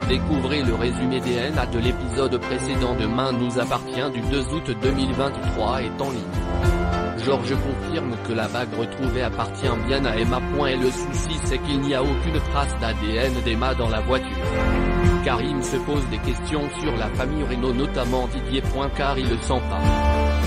Découvrez le résumé DNA de l'épisode précédent de Main nous appartient du 2 août 2023 est en ligne. George confirme que la bague retrouvée appartient bien à Emma. Et le souci c'est qu'il n'y a aucune trace d'ADN d'Emma dans la voiture. Karim se pose des questions sur la famille Reno, notamment Didier. Car il le sent pas.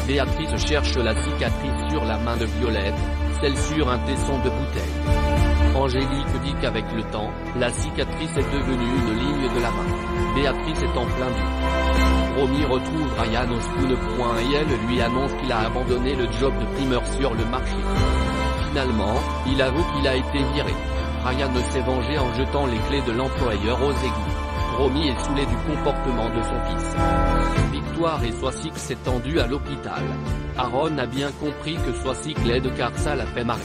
Béatrice cherche la cicatrice sur la main de Violette, celle sur un tesson de bouteille. Angélique dit qu'avec le temps, la cicatrice est devenue une ligne de la main. Béatrice est en plein but. Romy retrouve Ryan au spoon. Et elle lui annonce qu'il a abandonné le job de primeur sur le marché. Finalement, il avoue qu'il a été viré. Ryan s'est vengé en jetant les clés de l'employeur aux égouts. Romy est saoulé du comportement de son fils. Victoire et Swasik s'est tendu à l'hôpital. Aaron a bien compris que Swasik l'aide car ça l'a fait marrer.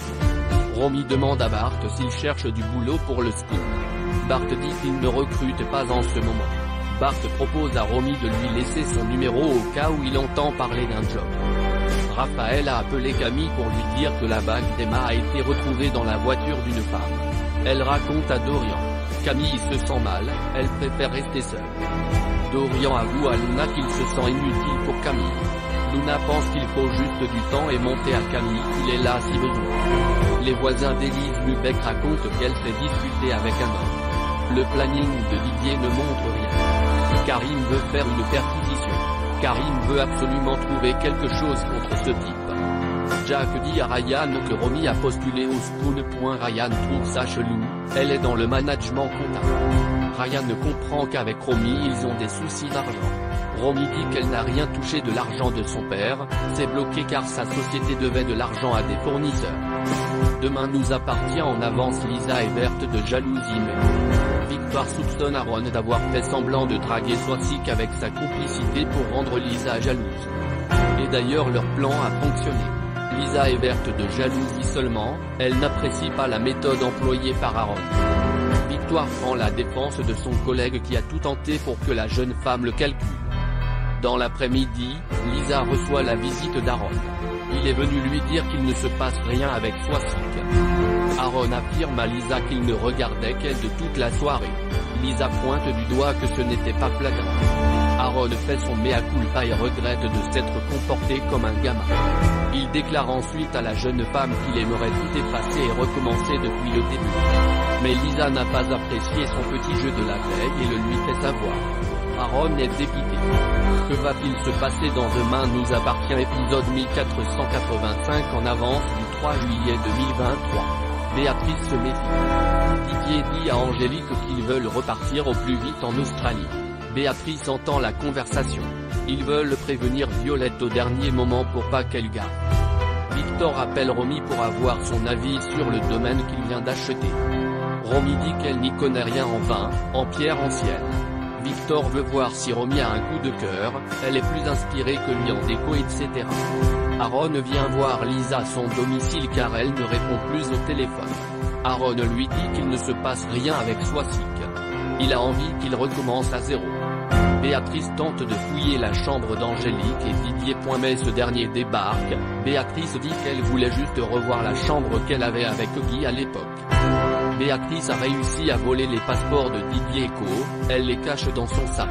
Romy demande à Bart s'il cherche du boulot pour le spoon. Bart dit qu'il ne recrute pas en ce moment. Bart propose à Romy de lui laisser son numéro au cas où il entend parler d'un job. Raphaël a appelé Camille pour lui dire que la bague d'Emma a été retrouvée dans la voiture d'une femme. Elle raconte à Dorian. Camille se sent mal, elle préfère rester seule. Dorian avoue à Luna qu'il se sent inutile pour Camille. Luna pense qu'il faut juste du temps et monter à Camille qu'il est là si besoin. Les voisins d'Élise Lubeck racontent qu'elle s'est disputée avec un homme. Le planning de Didier ne montre rien. Karim veut faire une perquisition. Karim veut absolument trouver quelque chose contre ce type. Jack dit à Ryan que Romy a postulé au spoon. Ryan trouve ça chelou, elle est dans le management comptable. Ryan comprend qu'avec Romy ils ont des soucis d'argent. Romy dit qu'elle n'a rien touché de l'argent de son père, c'est bloqué car sa société devait de l'argent à des fournisseurs. Demain nous appartient en avance. Lisa est verte de jalousie mais Victoire soupçonne Aaron d'avoir fait semblant de draguer Swasik avec sa complicité pour rendre Lisa jalouse. Et d'ailleurs leur plan a fonctionné. Lisa est verte de jalousie seulement, elle n'apprécie pas la méthode employée par Aaron. Victoire prend la défense de son collègue qui a tout tenté pour que la jeune femme le calcule. Dans l'après-midi, Lisa reçoit la visite d'Aaron. Il est venu lui dire qu'il ne se passe rien avec Swasik. Aaron affirme à Lisa qu'il ne regardait qu'elle de toute la soirée. Lisa pointe du doigt que ce n'était pas flagrant. Aaron fait son mea culpa et regrette de s'être comporté comme un gamin. Il déclare ensuite à la jeune femme qu'il aimerait tout effacer et recommencer depuis le début. Mais Lisa n'a pas apprécié son petit jeu de la veille et le lui fait savoir. Aaron est dépité. Que va-t-il se passer dans Demain nous appartient épisode 1485 en avance du 3 juillet 2023. Béatrice se méfie. Didier dit à Angélique qu'ils veulent repartir au plus vite en Australie. Béatrice entend la conversation. Ils veulent prévenir Violette au dernier moment pour pas qu'elle gaffe. Victor appelle Romy pour avoir son avis sur le domaine qu'il vient d'acheter. Romy dit qu'elle n'y connaît rien en vin, en pierre ancienne. Victor veut voir si Romy a un coup de cœur, elle est plus inspirée que lui en déco etc. Aaron vient voir Lisa à son domicile car elle ne répond plus au téléphone. Aaron lui dit qu'il ne se passe rien avec Swasik. Il a envie qu'il recommence à zéro. Béatrice tente de fouiller la chambre d'Angélique et Didier. Mais ce dernier débarque. Béatrice dit qu'elle voulait juste revoir la chambre qu'elle avait avec Guy à l'époque. Béatrice a réussi à voler les passeports de Didier Co, elle les cache dans son sac.